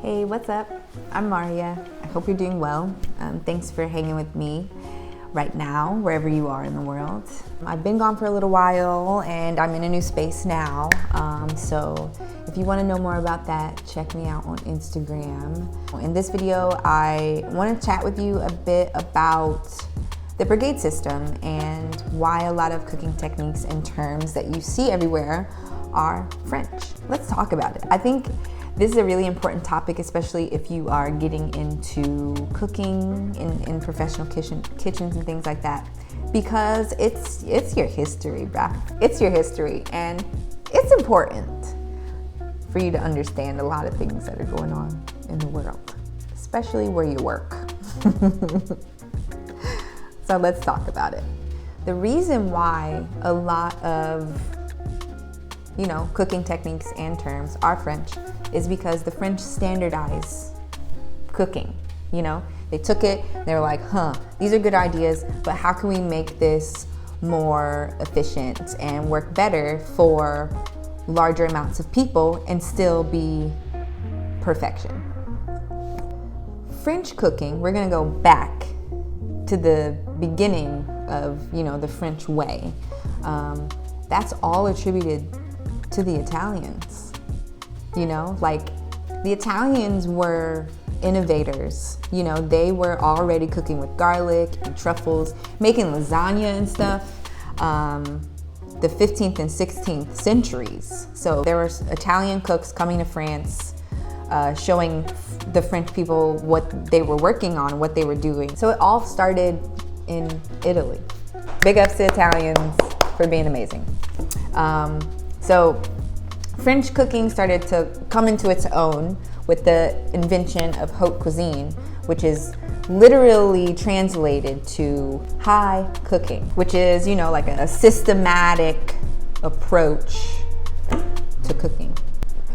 Hey, what's up? I'm Maria. I hope you're doing well. Thanks for hanging with me right now, wherever you are in the world. I've been gone for a little while and I'm in a new space now. So if you want to know more about that, check me out on Instagram. In this video, I want to chat with you a bit about the brigade system and why a lot of cooking techniques and terms that you see everywhere are French. Let's talk about it. I think this is a really important topic, especially if you are getting into cooking in professional kitchens and things like that, because it's your history, bruh. It's your history, and it's important for you to understand a lot of things that are going on in the world, especially where you work. So let's talk about it. The reason why a lot of cooking techniques and terms are French is because the French standardize cooking. They took it, they were like, these are good ideas, but how can we make this more efficient and work better for larger amounts of people and still be perfection? French cooking, we're gonna go back to the beginning of, the French way. That's all attributed to the Italians. Like the Italians were innovators. They were already cooking with garlic and truffles, making lasagna and stuff. The 15th and 16th centuries. So there were Italian cooks coming to France, showing the French people what they were working on, what they were doing. So it all started in Italy. Big ups to Italians for being amazing. So French cooking started to come into its own with the invention of Haute Cuisine, which is literally translated to high cooking, which is, like a systematic approach to cooking.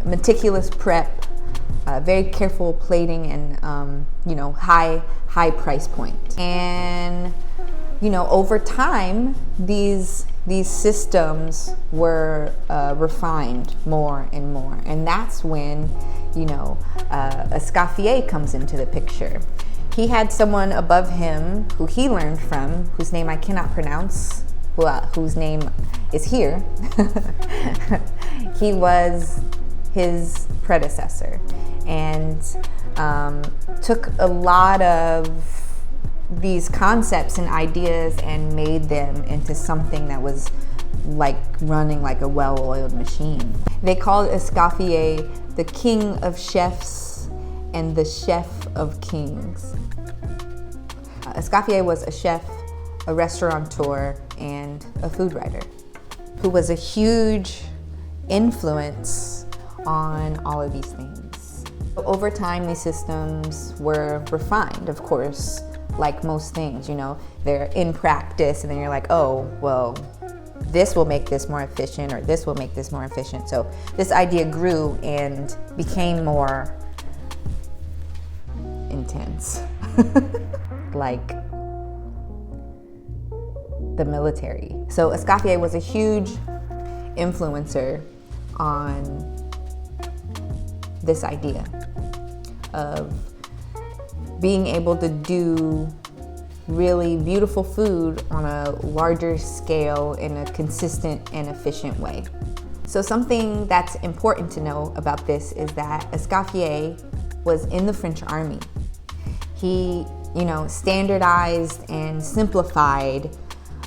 Meticulous prep, very careful plating, and, high price point. And, over time, these systems were refined more and more. And that's when, Escoffier comes into the picture. He had someone above him who he learned from, whose name I cannot pronounce, whose name is here. He was his predecessor and took a lot of these concepts and ideas and made them into something that was like running like a well-oiled machine. They called Escoffier the king of chefs and the chef of kings. Escoffier was a chef, a restaurateur, and a food writer who was a huge influence on all of these things. Over time, these systems were refined, of course. Like most things, they're in practice, and then you're like, oh, well, this will make this more efficient, or this will make this more efficient. So this idea grew and became more intense, like the military. So Escoffier was a huge influencer on this idea of being able to do really beautiful food on a larger scale in a consistent and efficient way. So something that's important to know about this is that Escoffier was in the French army. He, standardized and simplified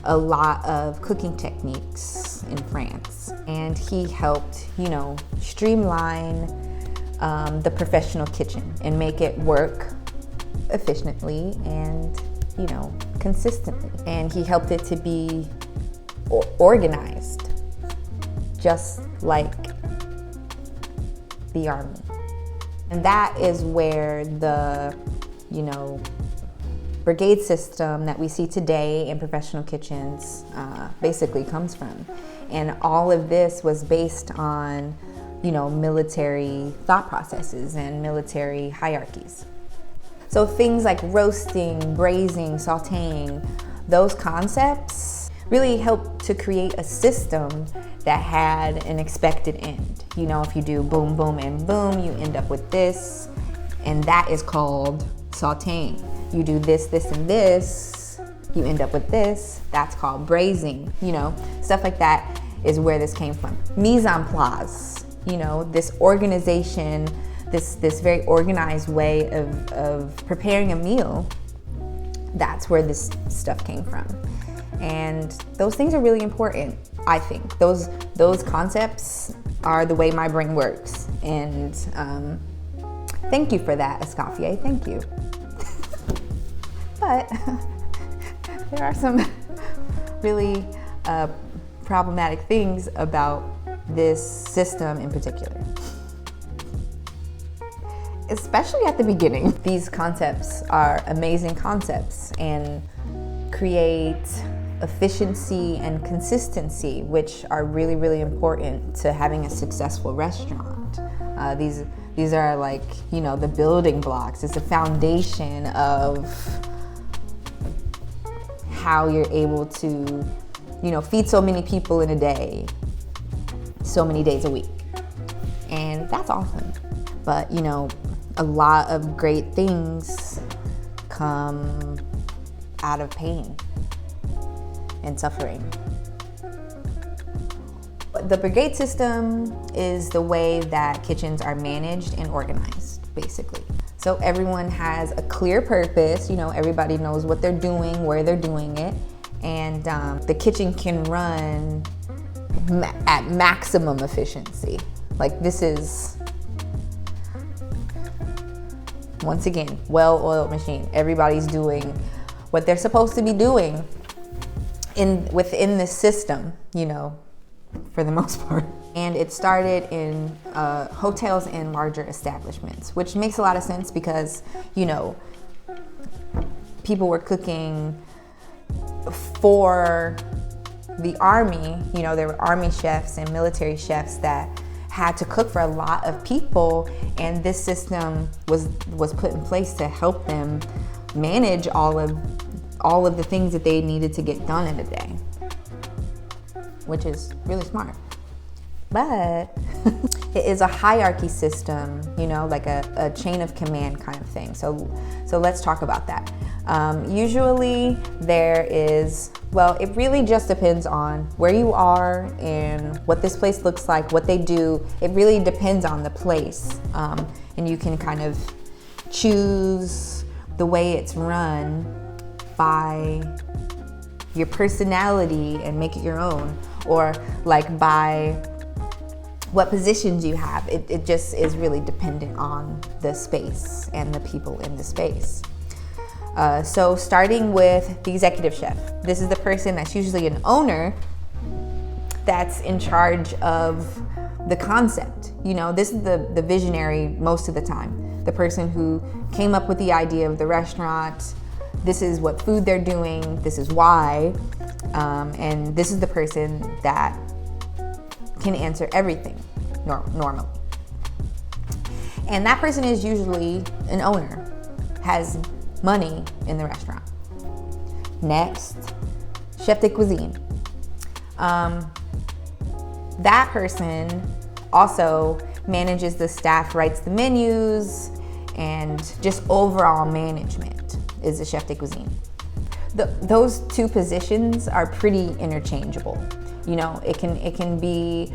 a lot of cooking techniques in France. And he helped, streamline the professional kitchen and make it work efficiently and consistently. And he helped it to be organized, just like the army. And that is where the brigade system that we see today in professional kitchens basically comes from. And all of this was based on military thought processes and military hierarchies. So things like roasting, braising, sauteing, those concepts really helped to create a system that had an expected end. If you do boom, boom, and boom, you end up with this. And that is called sauteing. You do this, this, and this, you end up with this. That's called braising. You know, stuff like that is where this came from. Mise en place, you know, this organization, this very organized way of preparing a meal. That's where this stuff came from. And those things are really important, I think. Those concepts are the way my brain works. And thank you for that, Escoffier, thank you. But there are some really problematic things about this system in particular. Especially at the beginning. These concepts are amazing concepts and create efficiency and consistency, which are really, really important to having a successful restaurant. These are like, you know, the building blocks. It's the foundation of how you're able to, you know, feed so many people in a day, so many days a week. And that's awesome. But, you know, a lot of great things come out of pain and suffering. The brigade system is the way that kitchens are managed and organized, basically. So everyone has a clear purpose, you know, everybody knows what they're doing, where they're doing it, and the kitchen can run at maximum efficiency. Like, this is, once again, well-oiled machine. Everybody's doing what they're supposed to be doing within this system, you know, for the most part. And it started in hotels and larger establishments, which makes a lot of sense because, you know, people were cooking for the army. You know, there were army chefs and military chefs that had to cook for a lot of people, and this system was put in place to help them manage all of the things that they needed to get done in a day, which is really smart. But it is a hierarchy system, you know, like a chain of command kind of thing. So let's talk about that. Usually there is, well, it really just depends on where you are and what this place looks like, what they do. It really depends on the place. And you can kind of choose the way it's run by your personality and make it your own, or like by what positions you have. It just is really dependent on the space and the people in the space. So starting with the executive chef. This is the person that's usually an owner that's in charge of the concept. You know, this is the visionary most of the time. The person who came up with the idea of the restaurant. This is what food they're doing, this is why, and this is the person that can answer everything normally. And that person is usually an owner, has money in the restaurant. Next, chef de cuisine. That person also manages the staff, writes the menus, and just overall management is the chef de cuisine. Those two positions are pretty interchangeable. You know, it can be,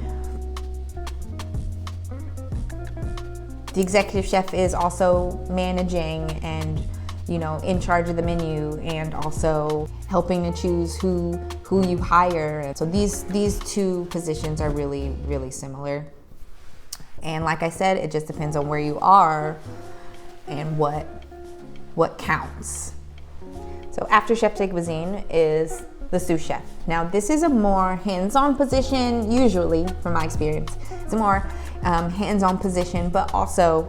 the executive chef is also managing and, you know, in charge of the menu and also helping to choose who you hire. So these two positions are really, really similar. And like I said, it just depends on where you are and what counts. So after chef de cuisine is the sous chef. Now this is a more hands-on position, usually from my experience. It's a more hands-on position, but also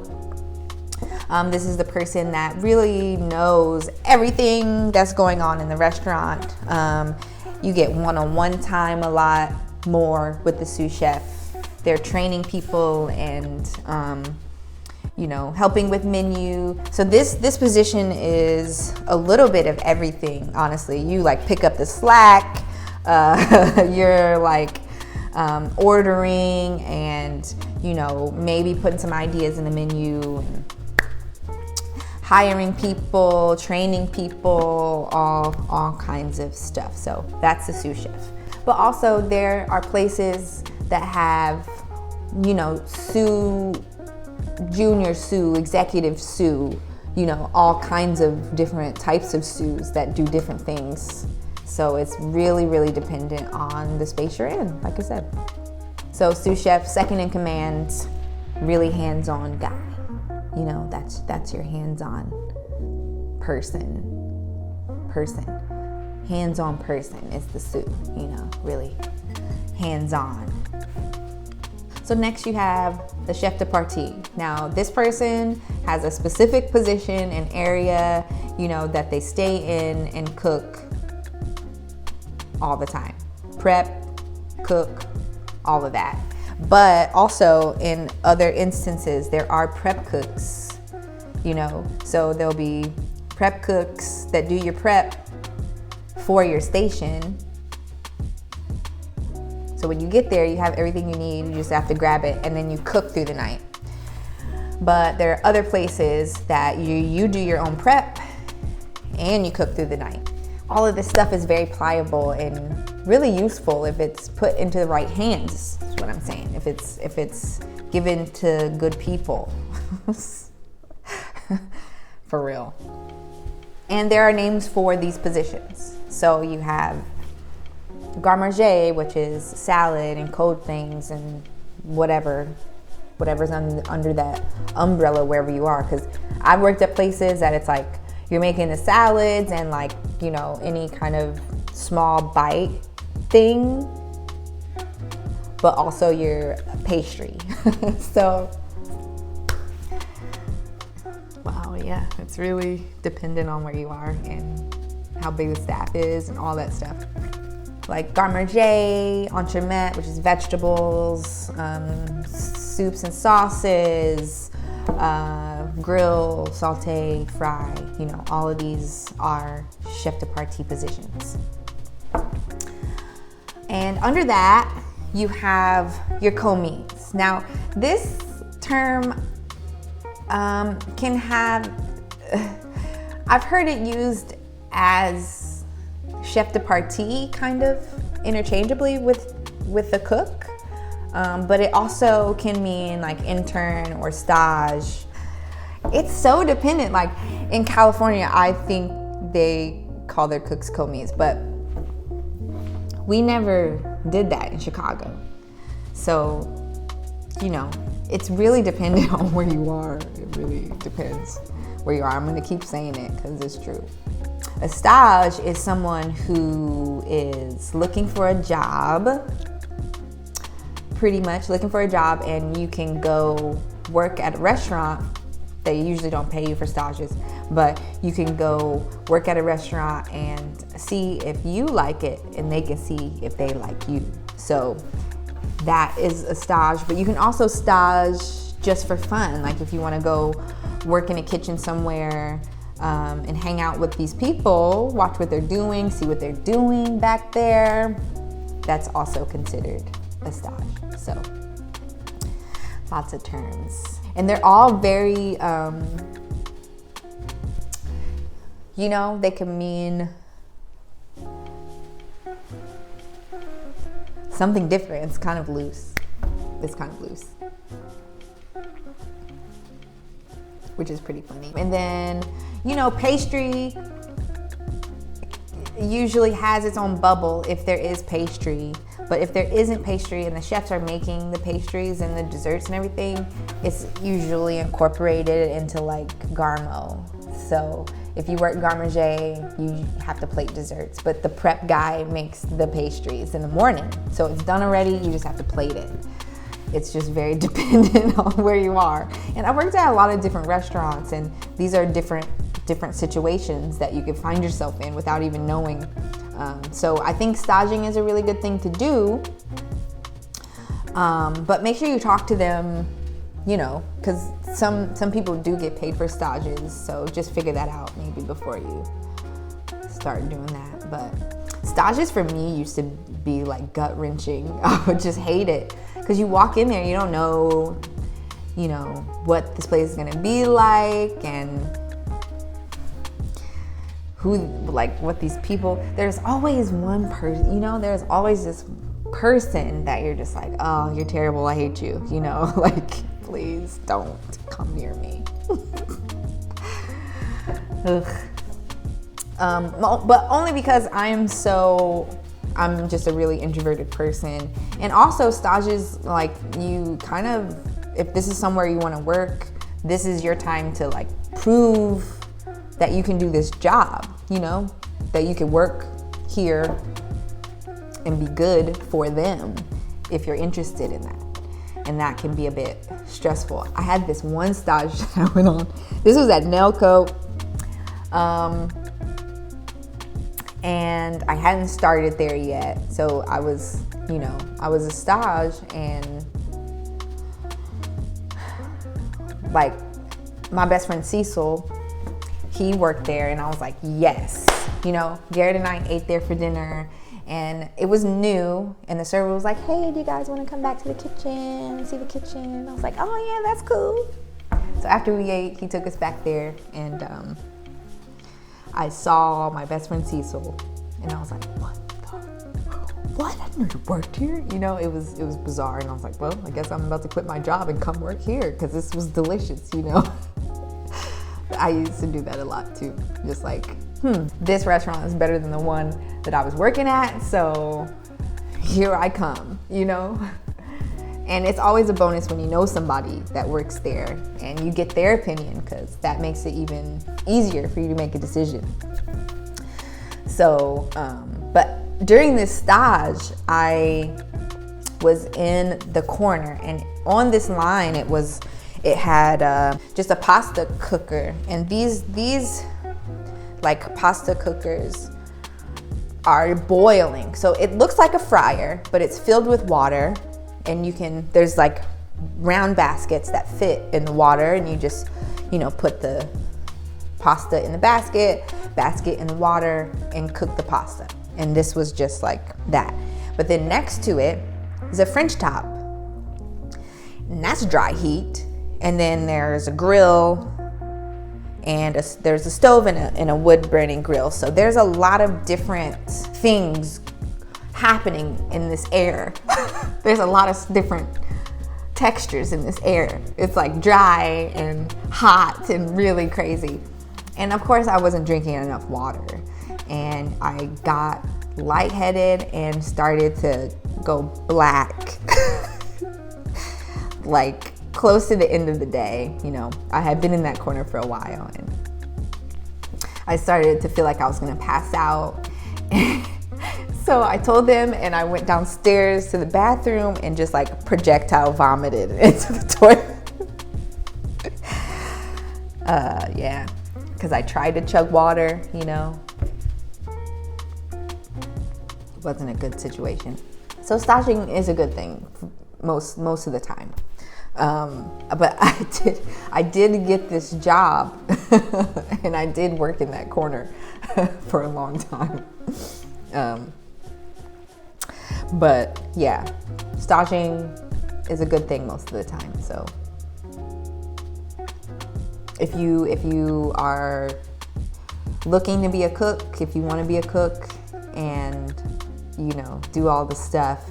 this is the person that really knows everything that's going on in the restaurant. You get one-on-one time a lot more with the sous chef. They're training people and you know, helping with menu. So this position is a little bit of everything, honestly. You like pick up the slack, you're like ordering and, you know, maybe putting some ideas in the menu. hiring people, training people, all kinds of stuff. So that's the sous chef. But also there are places that have, you know, sous, junior sous, executive sous, you know, all kinds of different types of sous that do different things. So it's really, really dependent on the space you're in, like I said. So sous chef, second in command, really hands-on guy. You know, that's your hands-on person. Hands-on person is the sous, you know, really hands-on. So next you have the chef de partie. Now this person has a specific position and area, you know, that they stay in and cook all the time. Prep, cook, all of that. But also in other instances, there are prep cooks, you know, so there'll be prep cooks that do your prep for your station. So when you get there, you have everything you need, you just have to grab it and then you cook through the night. But there are other places that you do your own prep and you cook through the night. All of this stuff is very pliable and really useful if it's put into the right hands, is what I'm saying. If it's given to good people. For real. And there are names for these positions. So you have garde manger, which is salad and cold things and whatever's under that umbrella wherever you are. Because I've worked at places that it's like you're making the salads and like, you know, any kind of small bite thing, but also your pastry. So, wow, yeah, it's really dependent on where you are and how big the staff is and all that stuff. Like garde manger, entremet, which is vegetables, soups and sauces, grill, saute, fry, you know, all of these are chef de partie positions. And under that, you have your commis. Now, this term can have, I've heard it used as chef de partie kind of interchangeably with the cook, but it also can mean like intern or stage. It's so dependent. Like in California, I think they call their cooks commis, but we never did that in Chicago. So, you know, it's really dependent on where you are. It really depends where you are. I'm gonna keep saying it because it's true. A stage is someone who is looking for a job, pretty much looking for a job, and you can go work at a restaurant. They usually don't pay you for stages, but you can go work at a restaurant and see if you like it, and they can see if they like you. So that is a stage, but you can also stage just for fun. Like if you want to go work in a kitchen somewhere and hang out with these people, watch what they're doing, see what they're doing back there, that's also considered a stage. So lots of terms. And they're all very, you know, they can mean something different. It's kind of loose. Which is pretty funny. And then, you know, pastry usually has its own bubble if there is pastry. But if there isn't pastry and the chefs are making the pastries and the desserts and everything, it's usually incorporated into like garmo. So if you work garde manger, you have to plate desserts, but the prep guy makes the pastries in the morning. So it's done already, you just have to plate it. It's just very dependent on where you are. And I worked at a lot of different restaurants, and these are different situations that you can find yourself in without even knowing. So I think staging is a really good thing to do, but make sure you talk to them, you know, because some people do get paid for stages, so just figure that out maybe before you start doing that. But stages for me used to be like gut-wrenching. I would just hate it because you walk in there, you don't know, you know, what this place is gonna be like, and what these people, there's always one person, there's always this person that you're just like, oh, you're terrible, I hate you, like, please don't come near me. Ugh. But only because I'm just a really introverted person. And also stages, like, you kind of, if this is somewhere you want to work, this is your time to like prove that you can do this job, that you can work here and be good for them if you're interested in that. And that can be a bit stressful. I had this one stage that I went on. This was at Nailco. And I hadn't started there yet. So I was a stage, and like my best friend Cecil, he worked there, and I was like, yes. Garrett and I ate there for dinner, and it was new, and the server was like, hey, do you guys want to come back to the kitchen and see the kitchen? And I was like, oh yeah, that's cool. So after we ate, he took us back there, and I saw my best friend Cecil, and I was like, what? I didn't know you worked here. It was bizarre, and I was like, well, I guess I'm about to quit my job and come work here because this was delicious, I used to do that a lot too. Just like, this restaurant is better than the one that I was working at, so here I come, And it's always a bonus when you know somebody that works there and you get their opinion, because that makes it even easier for you to make a decision. So, but during this stage, I was in the corner, and on this line, it had just a pasta cooker, and these like pasta cookers are boiling. So it looks like a fryer, but it's filled with water. And there's like round baskets that fit in the water, and you just, put the pasta in the basket in the water, and cook the pasta. And this was just like that. But then next to it is a French top, and that's dry heat. And then there's a grill, and there's a stove and a wood burning grill. So there's a lot of different things happening in this air. There's a lot of different textures in this air. It's like dry and hot and really crazy. And of course I wasn't drinking enough water, and I got lightheaded and started to go black. Like close to the end of the day, I had been in that corner for a while, and I started to feel like I was gonna pass out. So I told them, and I went downstairs to the bathroom and just like projectile vomited into the toilet. Yeah, because I tried to chug water, It wasn't a good situation. So staging is a good thing most of the time. But I did get this job, and I did work in that corner for a long time. But yeah, staging is a good thing most of the time. So if you are looking to be a cook, if you want to be a cook and do all the stuff,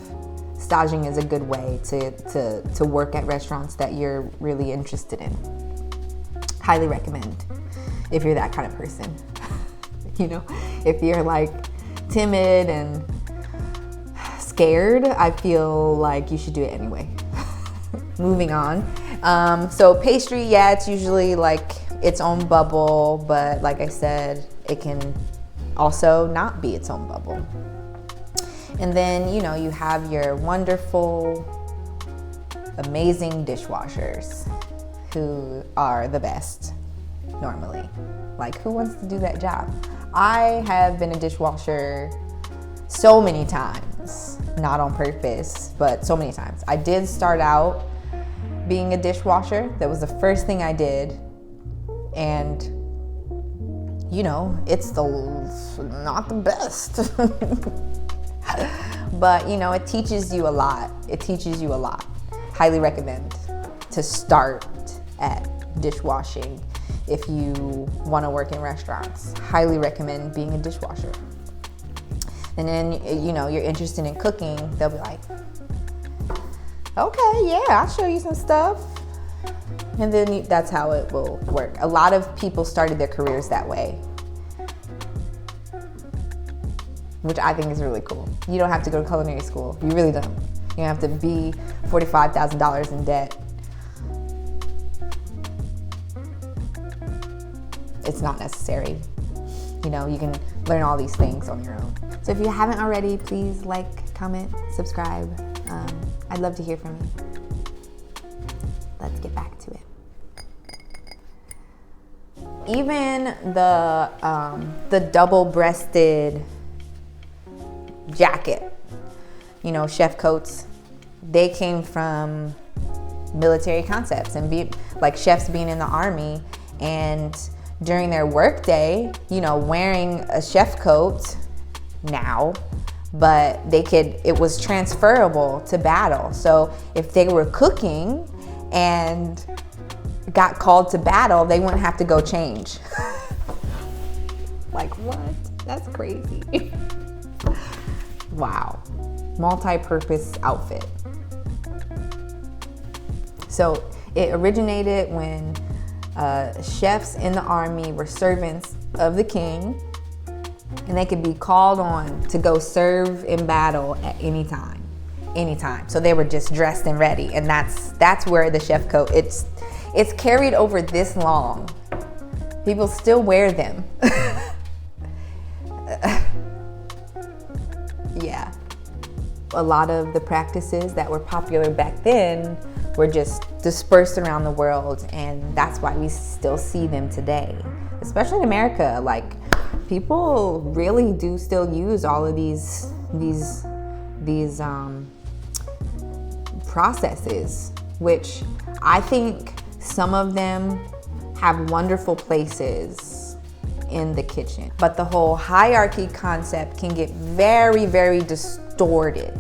staging is a good way to work at restaurants that you're really interested in. Highly recommend if you're that kind of person. If you're like timid and scared, I feel like you should do it anyway. Moving on. So pastry, yeah, it's usually like its own bubble, but like I said, it can also not be its own bubble. And then, you have your wonderful, amazing dishwashers who are the best normally. Like, who wants to do that job? I have been a dishwasher so many times, not on purpose, but so many times. I did start out being a dishwasher. That was the first thing I did. And, it's not the best. But, it teaches you a lot. Highly recommend to start at dishwashing. if you want to work in restaurants. Highly recommend being a dishwasher. And then, you know, you're interested in cooking, they'll be like, okay, yeah, I'll show you some stuff. And then that's how it will work. A lot of people started their careers that way, which I think is really cool. You don't have to go to culinary school. You really don't. You don't have to be $45,000 in debt. It's not necessary. You know, you can learn all these things on your own. So if you haven't already, please like, comment, subscribe. I'd love to hear from you. Let's get back to it. Even the double-breasted jacket, you know, chef coats, they came from military concepts and like chefs being in the army, and during their workday, you know, wearing a chef coat now, but it was transferable to battle. So if they were cooking and got called to battle, they wouldn't have to go change. Like, what? That's crazy. Wow. Multi-purpose outfit. So it originated when chefs in the army were servants of the king, and they could be called on to go serve in battle at any time. So they were just dressed and ready, and that's where the chef coat, it's carried over this long. People still wear them. Yeah. A lot of the practices that were popular back then were just dispersed around the world, and that's why we still see them today, especially in America. Like, people really do still use all of these processes, which I think some of them have wonderful places in the kitchen. But the whole hierarchy concept can get very, very distorted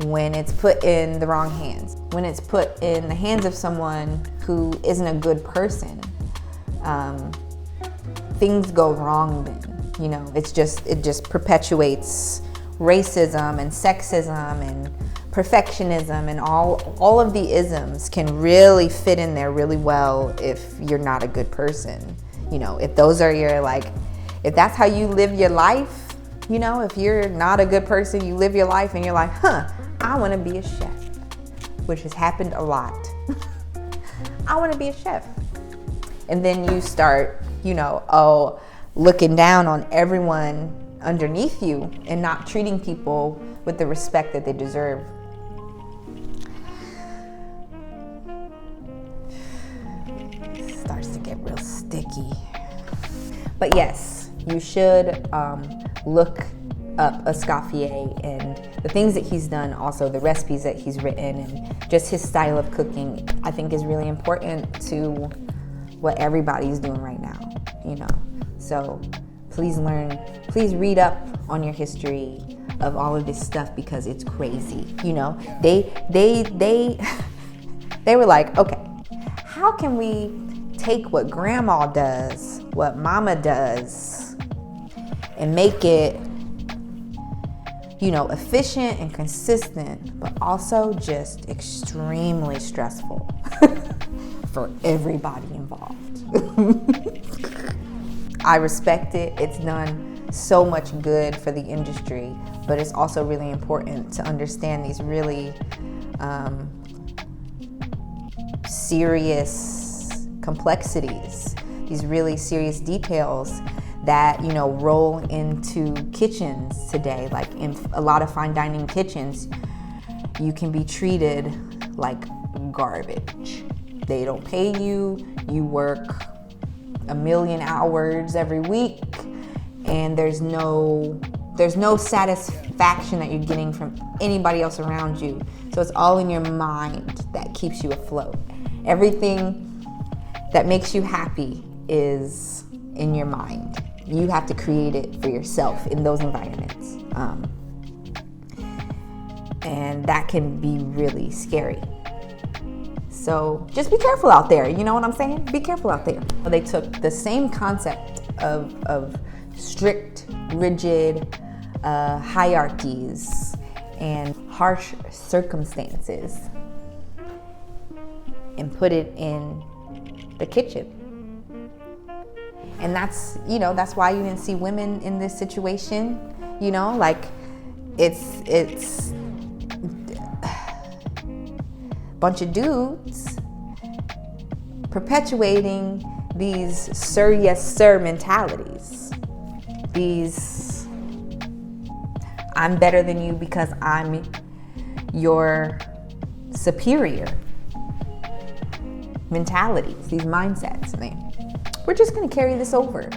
when it's put in the wrong hands. When it's put in the hands of someone who isn't a good person, things go wrong then. You know, it just perpetuates racism and sexism and perfectionism, and all of the isms can really fit in there really well if you're not a good person. You know, if those are your, like, if that's how you live your life, you know, if you're not a good person, you live your life and you're like, I want to be a chef, which has happened a lot. I want to be a chef. And then you start, you know, looking down on everyone underneath you and not treating people with the respect that they deserve. It starts to get real sticky. But yes, you should look up Escoffier and the things that he's done, also the recipes that he's written, and just his style of cooking, I think is really important to what everybody's doing right now, you know. So please read up on your history of all of this stuff, because it's crazy. You know, they were like, okay, how can we take what grandma does, what mama does, and make it, you know, efficient and consistent, but also just extremely stressful for everybody involved. I respect it. It's done so much good for the industry, but it's also really important to understand these really serious complexities, these really serious details that, you know, roll into kitchens today. Like in a lot of fine dining kitchens, you can be treated like garbage. They don't pay you, you work 1 million hours every week, and there's no satisfaction that you're getting from anybody else around you. So it's all in your mind that keeps you afloat. Everything that makes you happy is in your mind. You have to create it for yourself in those environments. And that can be really scary. So just be careful out there. You know what I'm saying? Be careful out there. They took the same concept of strict, rigid hierarchies and harsh circumstances and put it in the kitchen. And that's why you didn't see women in this situation. Like it's bunch of dudes perpetuating these sir, yes, sir mentalities. These I'm better than you because I'm your superior mentalities, these mindsets, man. We're just gonna carry this over.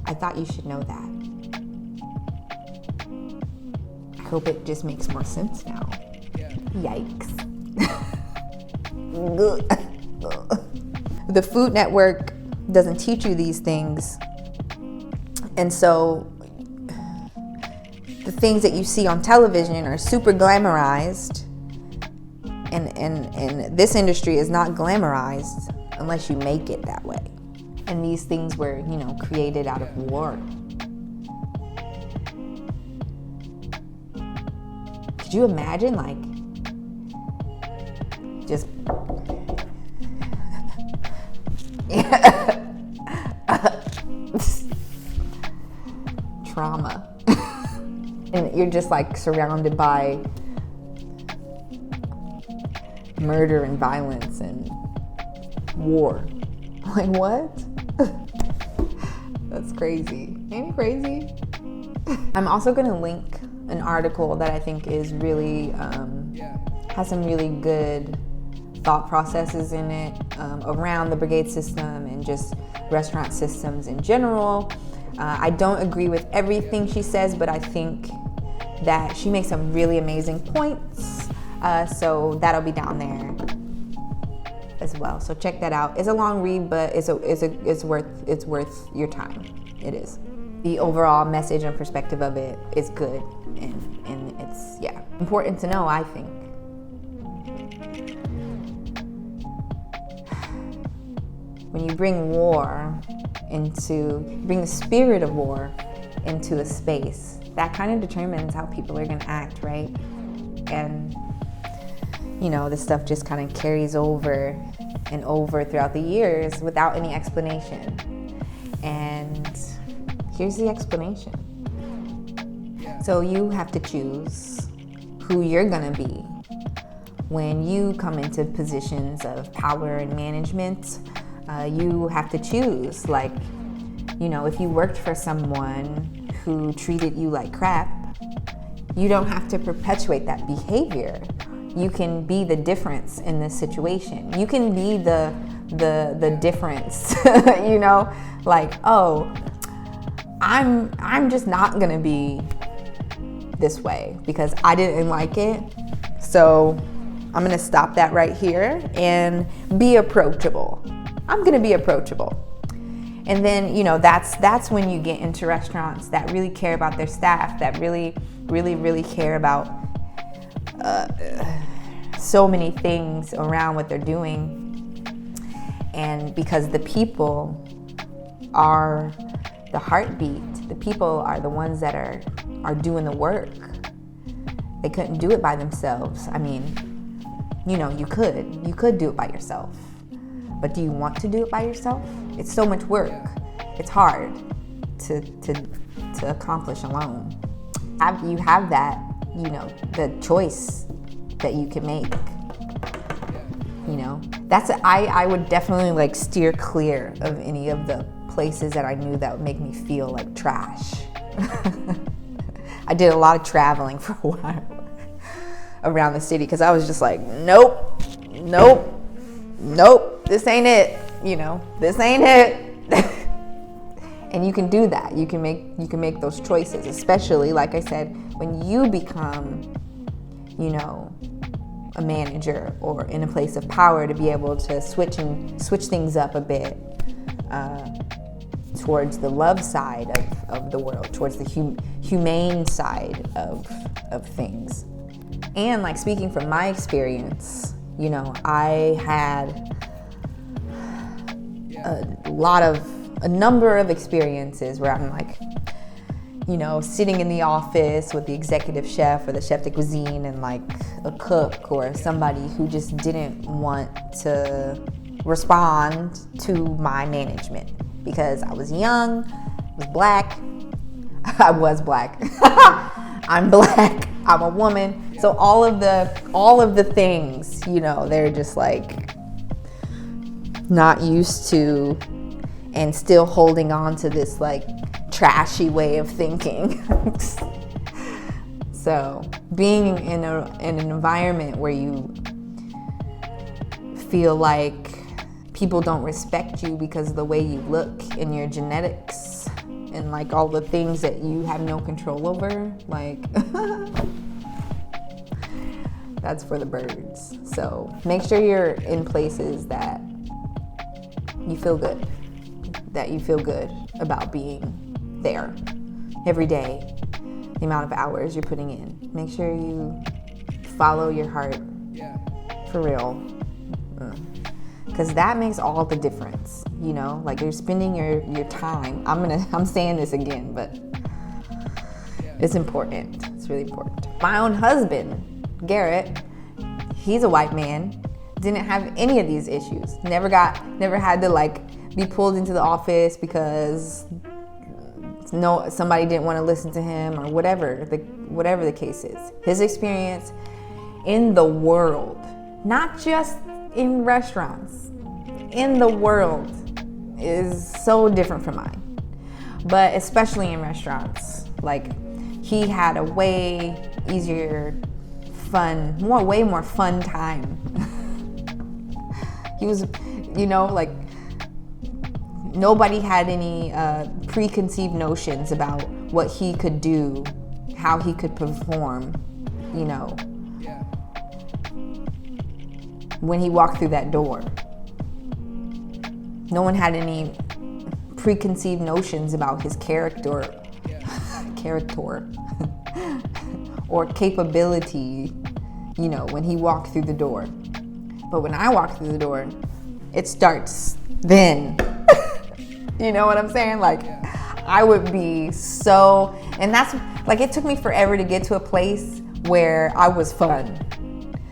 I thought you should know that. I hope it just makes more sense now. Yikes. The Food Network doesn't teach you these things. And so the things that you see on television are super glamorized. And this industry is not glamorized unless you make it that way. And these things were, created out of war. Could you imagine, like, just trauma, and you're just like surrounded by murder and violence and war. Like, what? That's crazy. Ain't it crazy? I'm also going to link an article that I think is really has some really good thought processes in it around the brigade system and just restaurant systems in general. I don't agree with everything she says, but I think that she makes some really amazing points. So that'll be down there as well. So check that out. It's a long read, but it's worth your time. It is. The overall message and perspective of it is good, and it's important to know, I think. When you bring bring the spirit of war into a space, that kind of determines how people are going to act, right? And this stuff just kind of carries over and over throughout the years without any explanation. And here's the explanation. So you have to choose who you're gonna be when you come into positions of power and management. You have to choose, if you worked for someone who treated you like crap, you don't have to perpetuate that behavior. You can be the difference in this situation. You can be the difference, I'm just not gonna be this way because I didn't like it. So I'm gonna stop that right here and be approachable. I'm gonna be approachable. And then, that's when you get into restaurants that really care about their staff, that really, really, really care about so many things around what they're doing. And because the people are the heartbeat, the people are the ones that are doing the work. They couldn't do it by themselves. I mean, you could do it by yourself. But do you want to do it by yourself? It's so much work. It's hard to accomplish alone. You have that, the choice that you can make. I would definitely steer clear of any of the places that I knew that would make me feel like trash. I did a lot of traveling for a while around the city because I was just like, nope, this ain't it. This ain't it. And you can do that. You can make those choices, especially, like I said, when you become, a manager or in a place of power, to be able to switch things up a bit towards the love side of the world, towards the humane side of things. And like speaking from my experience, you know, I had a number of experiences where I'm like, you know, sitting in the office with the executive chef or the chef de cuisine and like a cook or somebody who just didn't want to respond to my management because I was young, I was black. I was black. I'm black. I'm a woman. So all of the things, you know, they're just like not used to and still holding on to this like trashy way of thinking. So being in an environment where you feel like people don't respect you because of the way you look and your genetics and like all the things that you have no control over, like that's for the birds. So make sure you're in places that you feel good, about being there every day, the amount of hours you're putting in. Make sure you follow your heart for real, because that makes all the difference, you know, like you're spending your time. I'm saying this again, but it's important. It's really important. My own husband, Garrett, he's a white man, didn't have any of these issues. Never had to like be pulled into the office because somebody didn't want to listen to him or whatever the case is. His experience in the world, not just in restaurants, in the world is so different from mine. But especially in restaurants, like he had a way easier, way more fun time. He was, you know, like nobody had any preconceived notions about what he could do, how he could perform, you know, when he walked through that door. No one had any preconceived notions about his character or capability, you know, when he walked through the door. But when I walk through the door, it starts then. You know what I'm saying? Like, I would be so, and that's, like, it took me forever to get to a place where I was fun.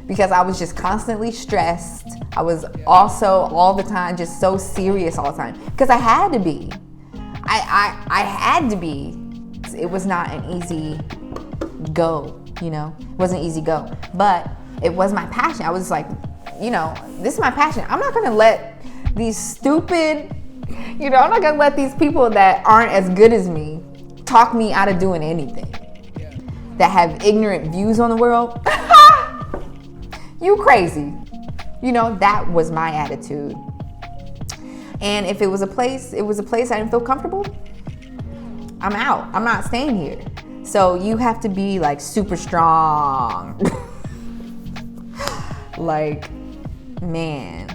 Because I was just constantly stressed. I was also all the time just so serious all the time. Because I had to be. I had to be. It was not an easy go, you know? It wasn't an easy go. But it was my passion. I was like, you know, this is my passion. I'm not going to let these stupid, you know, I'm not going to let these people that aren't as good as me talk me out of doing anything. That have ignorant views on the world. You crazy. You know, that was my attitude. And if it was a place I didn't feel comfortable, I'm out. I'm not staying here. So you have to be like super strong. Like, man.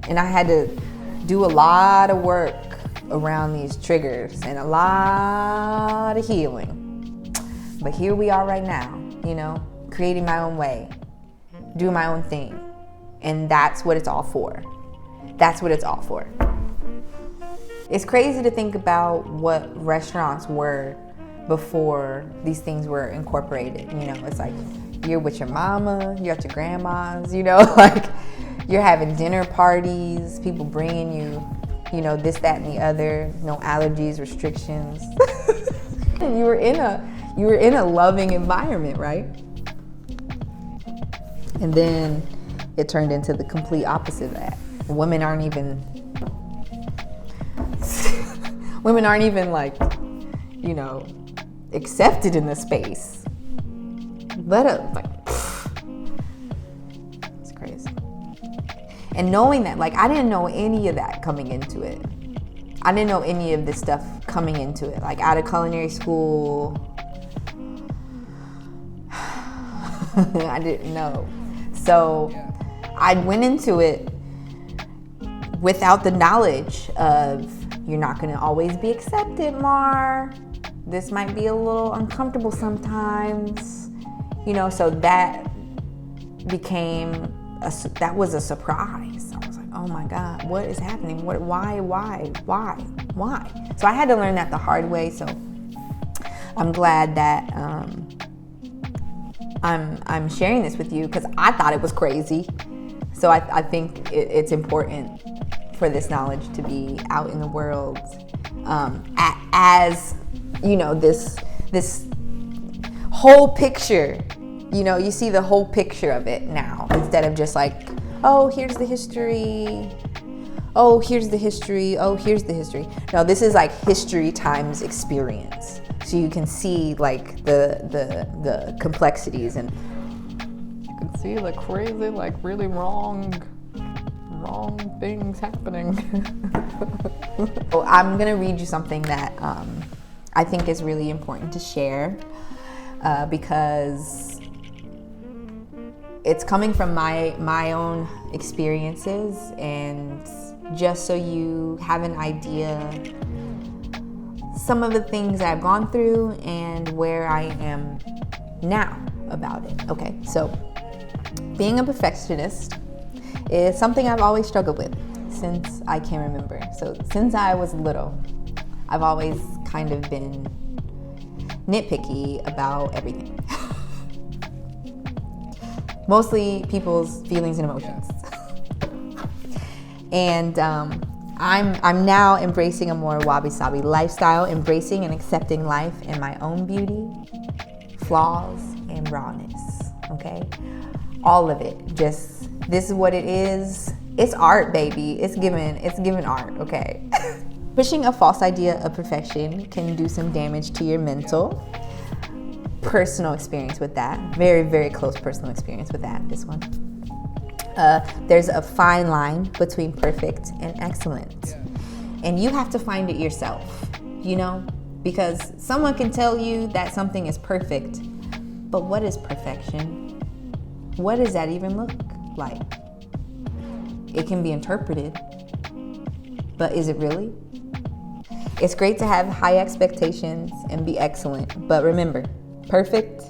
And I had to do a lot of work around these triggers and a lot of healing. But here we are right now, you know, creating my own way, doing my own thing. And that's what it's all for. That's what it's all for. It's crazy to think about what restaurants were before these things were incorporated. You know, it's like you're with your mama, you're at your grandma's, you know, like you're having dinner parties, people bringing you, you know, this, that, and the other, no allergies, restrictions. You were in a loving environment, right? And then it turned into the complete opposite of that. Women aren't even like, you know, accepted in the space. It's crazy. And knowing that, like, I didn't know any of that coming into it. I didn't know any of this stuff coming into it. Like, out of culinary school, I didn't know. So I went into it without the knowledge of, you're not going to always be accepted, Mar. This might be a little uncomfortable sometimes. So that that was a surprise. I was like, oh my God, what is happening? Why? So I had to learn that the hard way. So I'm glad that I'm sharing this with you, because I thought it was crazy. So I think it's important for this knowledge to be out in the world, as this whole picture. You see the whole picture of it now, instead of just like, oh, here's the history. Oh, here's the history. Oh, here's the history. No, this is like history times experience. So you can see like the complexities, and you can see the crazy, like really wrong things happening. So I'm gonna read you something that I think is really important to share, because it's coming from my own experiences, and just so you have an idea, some of the things I've gone through and where I am now about it. Okay, so being a perfectionist is something I've always struggled with since I can remember. So since I was little, I've always kind of been nitpicky about everything. Mostly people's feelings and emotions. And I'm now embracing a more Wabi-Sabi lifestyle, embracing and accepting life in my own beauty, flaws, and rawness, okay? All of it. Just, this is what it is. It's art, baby. It's given art, okay? Pushing a false idea of perfection can do some damage to your mental. Personal experience with that. Very, very close personal experience with that, this one. There's a fine line between perfect and excellent. And you have to find it yourself, because someone can tell you that something is perfect, but what is perfection? What does that even look like? It can be interpreted, but is it really? It's great to have high expectations and be excellent, but remember, perfect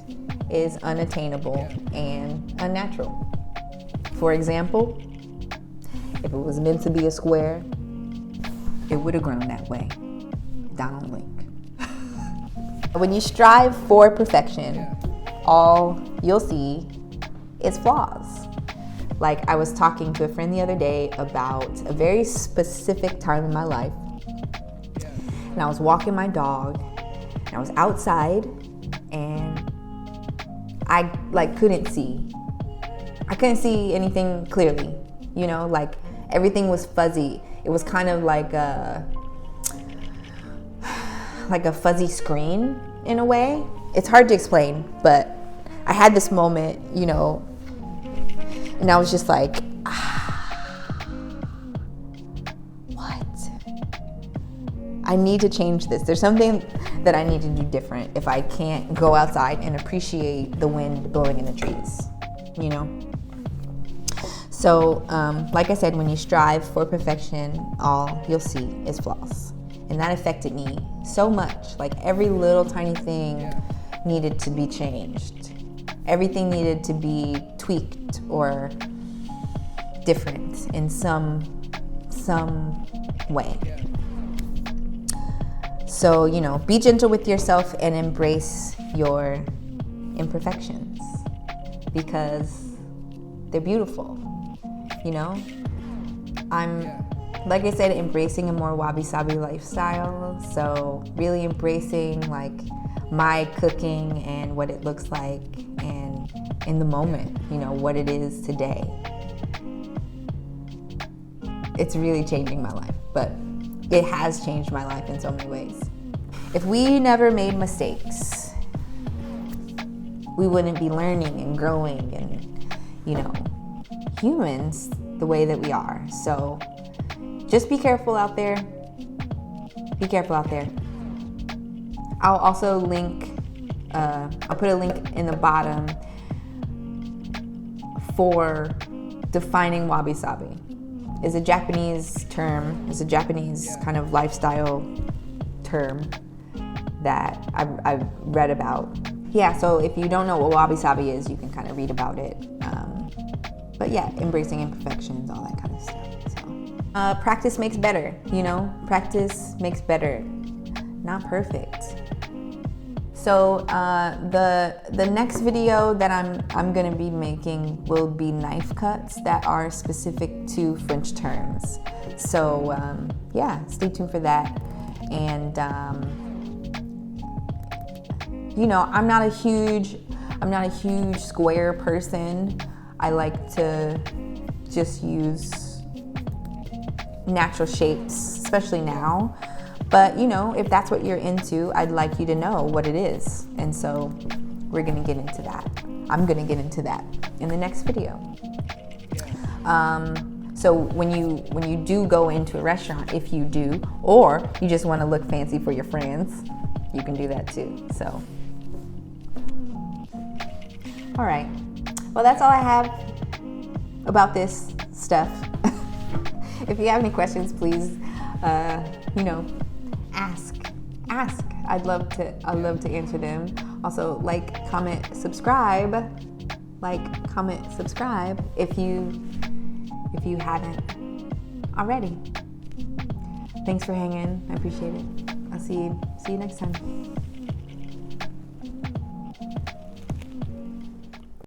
is unattainable and unnatural. For example, if it was meant to be a square, it would have grown that way. Donald Link. When you strive for perfection, all you'll see is flaws. Like, I was talking to a friend the other day about a very specific time in my life. And I was walking my dog, and I was outside, and I couldn't see. I couldn't see anything clearly, like everything was fuzzy. It was kind of like a fuzzy screen in a way. It's hard to explain, but I had this moment, and I was just like, what? I need to change this. There's something that I need to do different if I can't go outside and appreciate the wind blowing in the trees, So, like I said, when you strive for perfection, all you'll see is flaws. And that affected me so much. Like, every little tiny thing needed to be changed. Everything needed to be tweaked or different in some way. So, be gentle with yourself and embrace your imperfections, because they're beautiful. I'm, like I said, embracing a more Wabi-Sabi lifestyle. So really embracing like my cooking and what it looks like, and in the moment, what it is today. It's really changing my life, but it has changed my life in so many ways. If we never made mistakes, we wouldn't be learning and growing and, humans the way that we are. So just be careful out there. Be careful out there. I'll also link, I'll put a link in the bottom for defining Wabi-Sabi. It's a Japanese term. It's a Japanese kind of lifestyle term that I've read about. yeah, so if you don't know what Wabi-Sabi is, you can kind of read about it. But yeah, embracing imperfections, all that kind of stuff. So practice makes better, you know? Practice makes better, not perfect. So the next video that I'm gonna be making will be knife cuts that are specific to French terms. So yeah, stay tuned for that. And you know, I'm not a huge square person. I like to just use natural shapes, especially now. But you know, if that's what you're into, I'd like you to know what it is. And so we're gonna get into that. I'm gonna get into that in the next video. So when you do go into a restaurant, if you do, or you just wanna look fancy for your friends, you can do that too, so. All right, well, that's all I have about this stuff. If you have any questions, please, you know, ask. I'd love to answer them. Also, like, comment, subscribe if you haven't already. Thanks for hanging. I appreciate it. I'll see you next time.